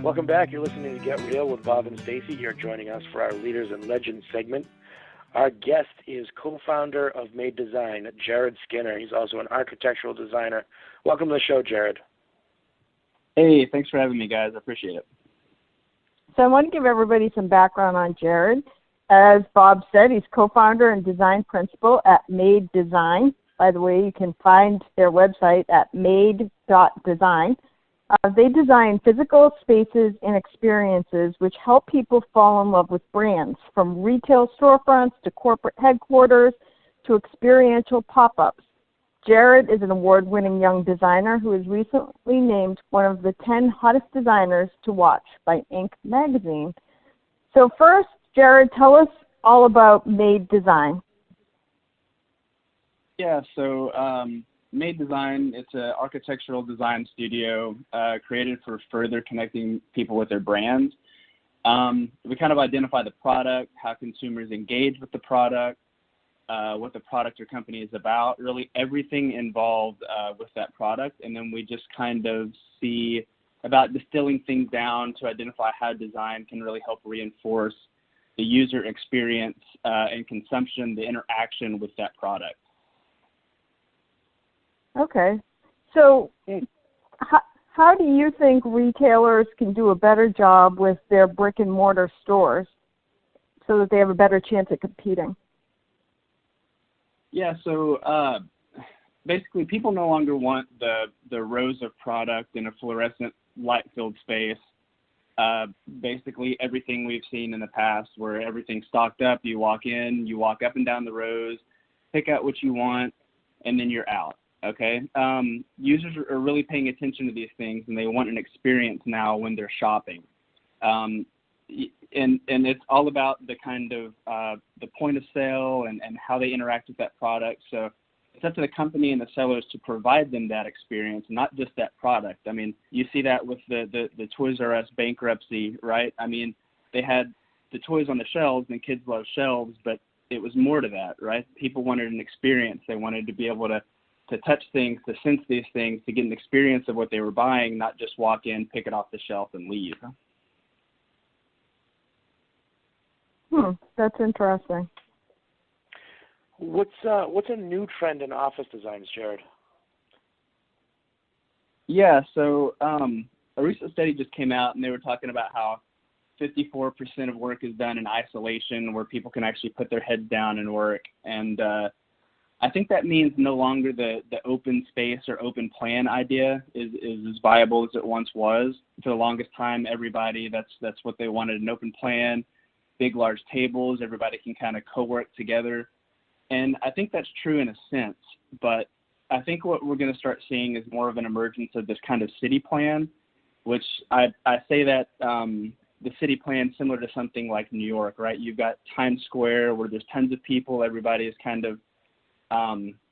Welcome back. You're listening to Get Real with Bob and Stacy. You're joining us for our Leaders and Legends segment. Our guest is co-founder of Made Design, Jared Skinner. He's also an architectural designer. Welcome to the show, Jared. Hey, thanks for having me, guys. I appreciate it. So I want to give everybody some background on Jared. As Bob said, he's co-founder and design principal at Made Design. By the way, you can find their website at made.design. They design physical spaces and experiences which help people fall in love with brands, from retail storefronts to corporate headquarters to experiential pop-ups. Jared is an award-winning young designer who was recently named one of the 10 hottest designers to watch by Inc. magazine. So first, Jared, tell us all about Made Design. Yeah, so Made Design, it's an architectural design studio created for further connecting people with their brands. We kind of identify the product, how consumers engage with the product, what the product or company is about, really everything involved with that product. And then we just kind of see about distilling things down to identify how design can really help reinforce the user experience and consumption, the interaction with that product. Okay. So how do you think retailers can do a better job with their brick and mortar stores so that they have a better chance at competing? Yeah, so basically people no longer want the rows of product in a fluorescent light-filled space. Basically everything we've seen in the past where everything's stocked up, you walk in, you walk up and down the rows, pick out what you want, and then you're out. Okay, users are really paying attention to these things, and they want an experience now when they're shopping. And it's all about the kind of the point of sale and how they interact with that product. So it's up to the company and the sellers to provide them that experience, not just that product. I mean, you see that with the Toys R Us bankruptcy, right? I mean, they had the toys on the shelves, and kids love shelves, but it was more to that, right? People wanted an experience. They wanted to be able to touch things, to sense these things, to get an experience of what they were buying, not just walk in, pick it off the shelf, and leave. That's interesting. What's a new trend in office designs, Jared? Yeah, so a recent study just came out, and they were talking about how 54% of work is done in isolation, where people can actually put their heads down and work. And I think that means no longer the open space or open plan idea is as viable as it once was. For the longest time, everybody, that's what they wanted, an open plan, big, large tables, everybody can kind of co-work together. And I think that's true in a sense, but I think what we're going to start seeing is more of an emergence of this kind of city plan, which I say that the city plan similar to something like New York, right? You've got Times Square where there's tons of people, everybody is kind of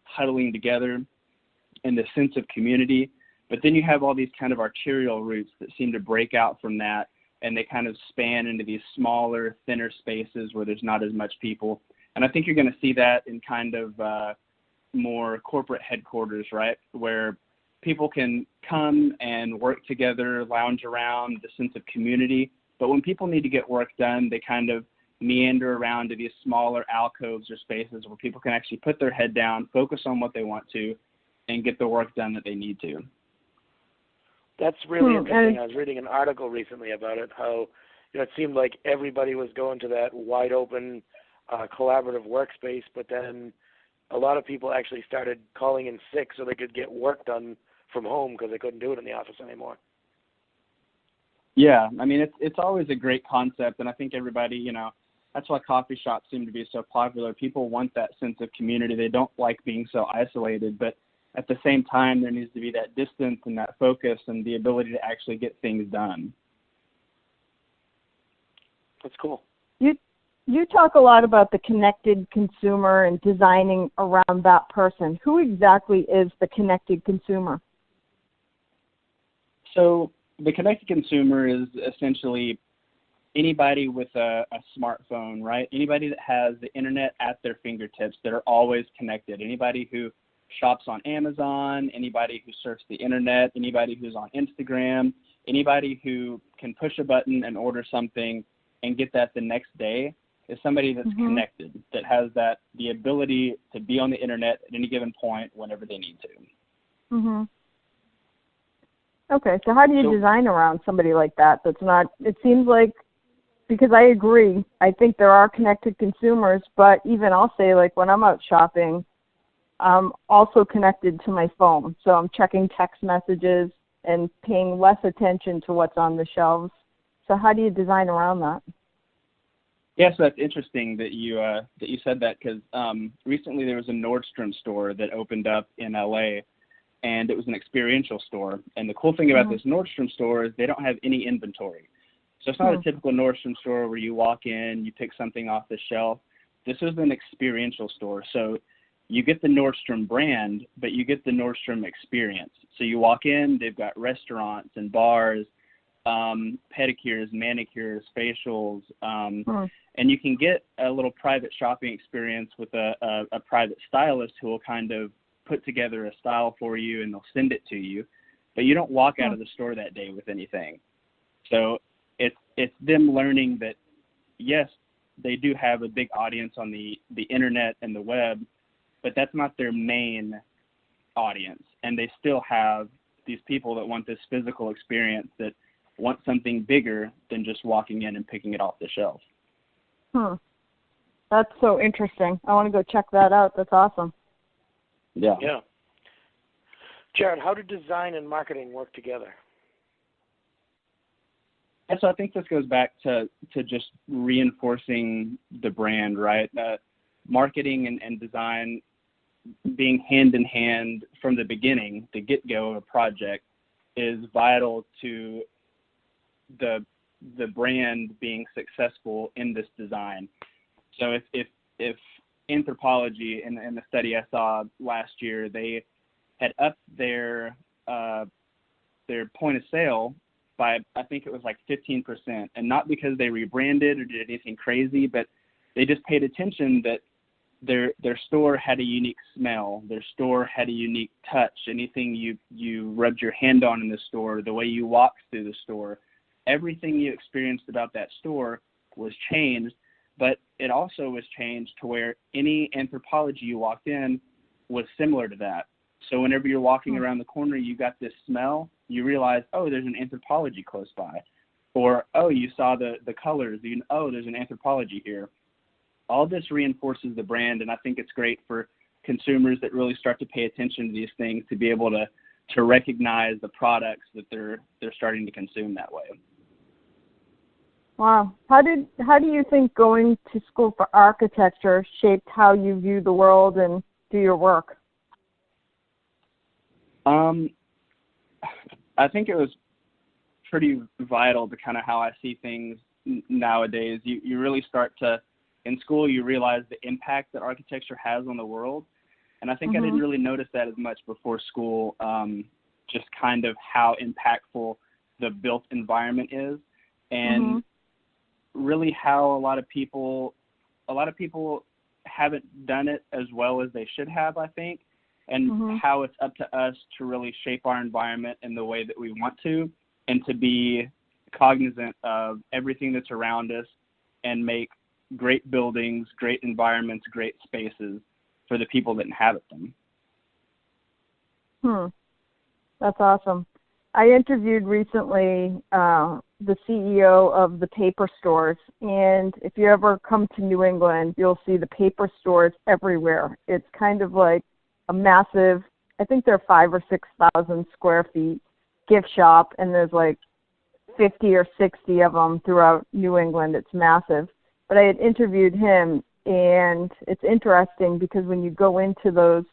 huddling together in the sense of community, but then you have all these kind of arterial routes that seem to break out from that, and they kind of span into these smaller, thinner spaces where there's not as much people. And I think you're going to see that in kind of more corporate headquarters, right, where people can come and work together, lounge around, the sense of community. But when people need to get work done, they kind of meander around to these smaller alcoves or spaces where people can actually put their head down, focus on what they want to, and get the work done that they need to. That's really interesting. I was reading an article recently about it, how it seemed like everybody was going to that wide open collaborative workspace, but then a lot of people actually started calling in sick so they could get work done from home because they couldn't do it in the office anymore. Yeah, I mean, it's always a great concept, and I think everybody, that's why coffee shops seem to be so popular. People want that sense of community. They don't like being so isolated, but at the same time, there needs to be that distance and that focus and the ability to actually get things done. That's cool. You talk a lot about the connected consumer and designing around that person. Who exactly is the connected consumer? So the connected consumer is essentially anybody with a smartphone, right? Anybody that has the internet at their fingertips, that are always connected. Anybody who shops on Amazon, anybody who surfs the internet, anybody who's on Instagram, anybody who can push a button and order something and get that the next day is somebody that's connected, that has the ability to be on the internet at any given point whenever they need to. Okay, so how do you design around somebody like that? That's not. It seems like, because I agree, I think there are connected consumers, but even I'll say, like, when I'm out shopping, I'm also connected to my phone, so I'm checking text messages and paying less attention to what's on the shelves. So how do you design around that? Yes, that's interesting that you said that, because recently there was a Nordstrom store that opened up in LA, and it was an experiential store. And the cool thing about this Nordstrom store is they don't have any inventory. So it's not a typical Nordstrom store where you walk in, you pick something off the shelf. This is an experiential store. So you get the Nordstrom brand, but you get the Nordstrom experience. So you walk in, they've got restaurants and bars, pedicures, manicures, facials, and you can get a little private shopping experience with a private stylist who will kind of put together a style for you, and they'll send it to you. But you don't walk out of the store that day with anything. So it's them learning that, yes, they do have a big audience on the internet and the web, but that's not their main audience. And they still have these people that want this physical experience, that want something bigger than just walking in and picking it off the shelf. That's so interesting. I want to go check that out. That's awesome. Yeah. Jared, how do design and marketing work together? And so I think this goes back to just reinforcing the brand, right? Marketing and design being hand in hand from the beginning, the get-go of a project, is vital to the brand being successful in this design. So if Anthropologie, in the study I saw last year, they had upped their point of sale by, I think it was like 15%, and not because they rebranded or did anything crazy, but they just paid attention that their store had a unique smell, their store had a unique touch. Anything you rubbed your hand on in the store, the way you walked through the store, everything you experienced about that store was changed, but it also was changed to where any Anthropologie you walked in was similar to that. So whenever you're walking around the corner, you got this smell, you realize, oh, there's an Anthropologie close by. Or, oh, you saw the colors, oh, there's an Anthropologie here. All this reinforces the brand, and I think it's great for consumers that really start to pay attention to these things to be able to recognize the products that they're starting to consume that way. Wow. How do you think going to school for architecture shaped how you view the world and do your work? I think it was pretty vital to kind of how I see things nowadays. You really start to, in school, you realize the impact that architecture has on the world. And I think I didn't really notice that as much before school, just kind of how impactful the built environment is, and really how a lot of people haven't done it as well as they should have, I think, and how it's up to us to really shape our environment in the way that we want to, and to be cognizant of everything that's around us and make great buildings, great environments, great spaces for the people that inhabit them. That's awesome. I interviewed recently the CEO of the paper stores, and if you ever come to New England, you'll see the paper stores everywhere. It's kind of like a massive, I think they're 5,000 or 6,000 square feet gift shop, and there's like 50 or 60 of them throughout New England. It's massive. But I had interviewed him, and it's interesting because when you go into those,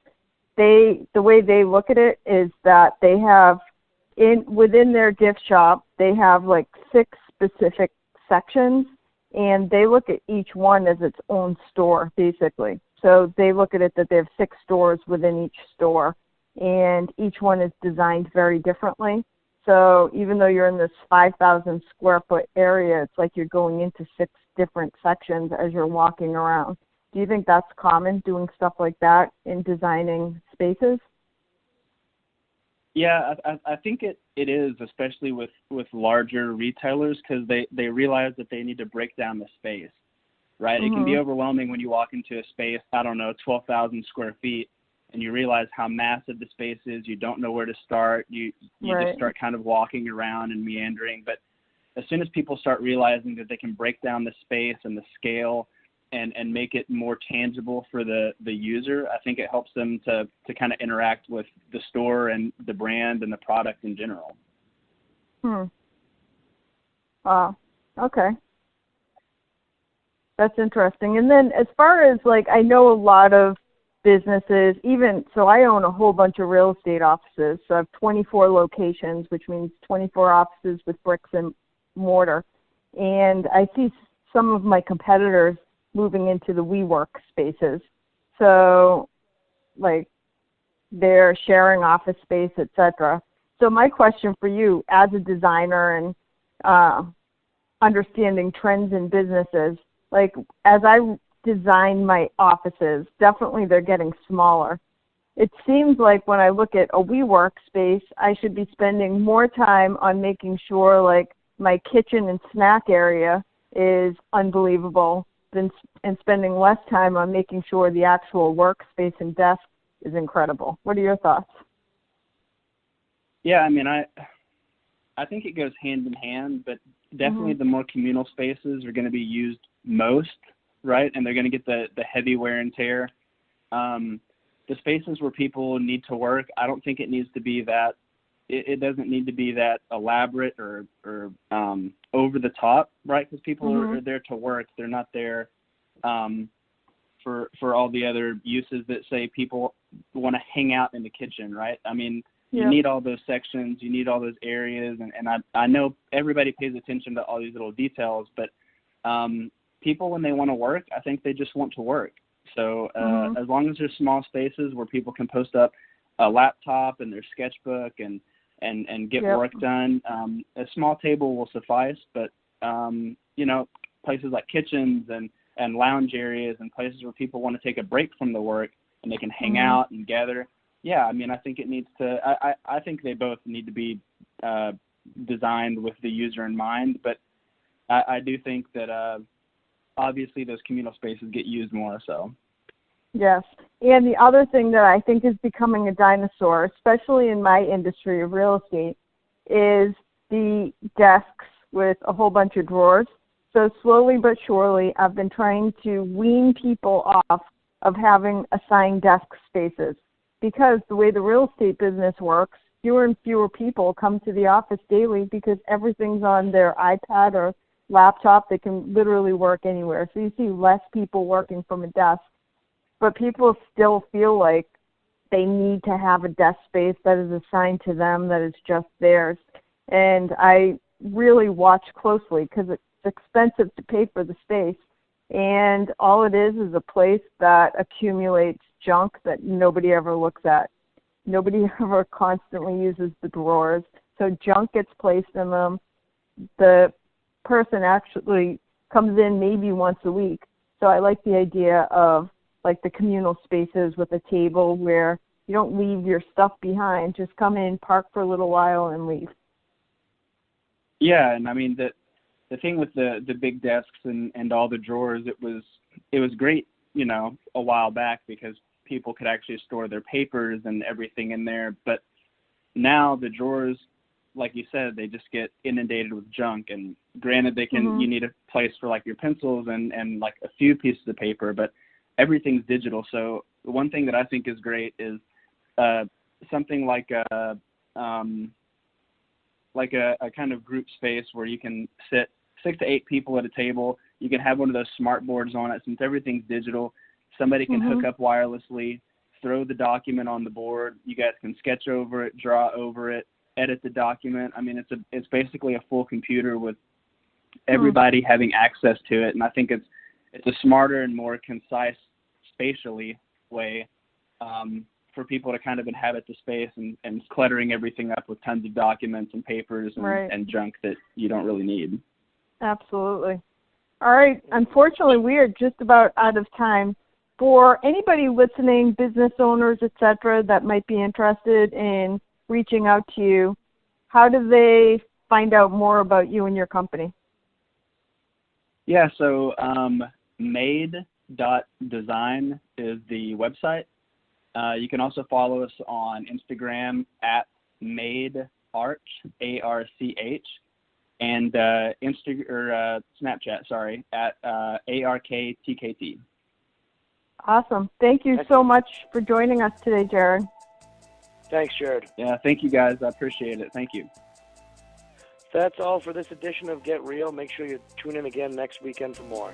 the way they look at it is that they have within their gift shop, they have like 6 specific sections, and they look at each one as its own store, basically. So they look at it that they have 6 stores within each store, and each one is designed very differently. So even though you're in this 5,000 square foot area, it's like you're going into 6 different sections as you're walking around. Do you think that's common, doing stuff like that in designing spaces? Yeah, I think it is, especially with larger retailers, because they realize that they need to break down the space, right? Mm-hmm. It can be overwhelming when you walk into a space, 12,000 square feet, and you realize how massive the space is. You don't know where to start. You Right. just start kind of walking around and meandering. But as soon as people start realizing that they can break down the space and the scale and make it more tangible for the user, I think it helps them to kind of interact with the store and the brand and the product in general. Wow. Okay. That's interesting. And then as far as, like, I know a lot of businesses, even, so I own a whole bunch of real estate offices. So I have 24 locations, which means 24 offices with bricks and mortar. And I see some of my competitors moving into the WeWork spaces. So, like, they're sharing office space, etc. So my question for you, as a designer and understanding trends in businesses, like, as I design my offices, definitely they're getting smaller. It seems like when I look at a WeWork space, I should be spending more time on making sure, like, my kitchen and snack area is unbelievable and spending less time on making sure the actual workspace and desk is incredible. What are your thoughts? Yeah, I mean, I think it goes hand in hand, but definitely the more communal spaces are going to be used most, right? And they're going to get the heavy wear and tear. The spaces where people need to work, I don't think it needs to be that. It doesn't need to be that elaborate or over the top, right? Because people are there to work. They're not there for all the other uses that, say, people want to hang out in the kitchen, right? I mean, you need all those sections. You need all those areas. And I know everybody pays attention to all these little details, but people, when they want to work, I think they just want to work. So as long as there's small spaces where people can post up a laptop and their sketchbook and get work done, a small table will suffice. But, places like kitchens and lounge areas and places where people want to take a break from the work and they can hang out and gather. Yeah, I mean, I think it needs to, I think they both need to be designed with the user in mind. But I do think that obviously those communal spaces get used more so. Yes. And the other thing that I think is becoming a dinosaur, especially in my industry of real estate, is the desks with a whole bunch of drawers. So slowly but surely, I've been trying to wean people off of having assigned desk spaces, because the way the real estate business works, fewer and fewer people come to the office daily because everything's on their iPad or laptop. They can literally work anywhere. So you see less people working from a desk. But people still feel like they need to have a desk space that is assigned to them, that is just theirs. And I really watch closely because it's expensive to pay for the space. And all it is a place that accumulates junk that nobody ever looks at. Nobody ever constantly uses the drawers. So junk gets placed in them. The person actually comes in maybe once a week. So I like the idea of, like, the communal spaces with a table where you don't leave your stuff behind. Just come in, park for a little while, and leave. Yeah, and I mean, the thing with the big desks and all the drawers, it was great, a while back because people could actually store their papers and everything in there. But now the drawers, like you said, they just get inundated with junk. And granted, they can you need a place for, like, your pencils and like a few pieces of paper, but everything's digital. So one thing that I think is great is something like a kind of group space where you can sit 6 to 8 people at a table. You can have one of those smart boards on it. Since everything's digital, somebody can hook up wirelessly, throw the document on the board. You guys can sketch over it, draw over it, edit the document. I mean, it's basically a full computer with everybody having access to it. And I think it's a smarter and more concise spatially way for people to kind of inhabit the space and cluttering everything up with tons of documents and papers and junk that you don't really need. Absolutely. All right. Unfortunately, we are just about out of time. For anybody listening, business owners, etc., that might be interested in reaching out to you, how do they find out more about you and your company? Yeah, so made.design is the website. You can also follow us on Instagram at madearch, ARCH, and Snapchat, at ARKTKT. Awesome. Thank you so much for joining us today, Jared. Thanks, Jared. Yeah, thank you guys. I appreciate it. Thank you. That's all for this edition of Get Real. Make sure you tune in again next weekend for more.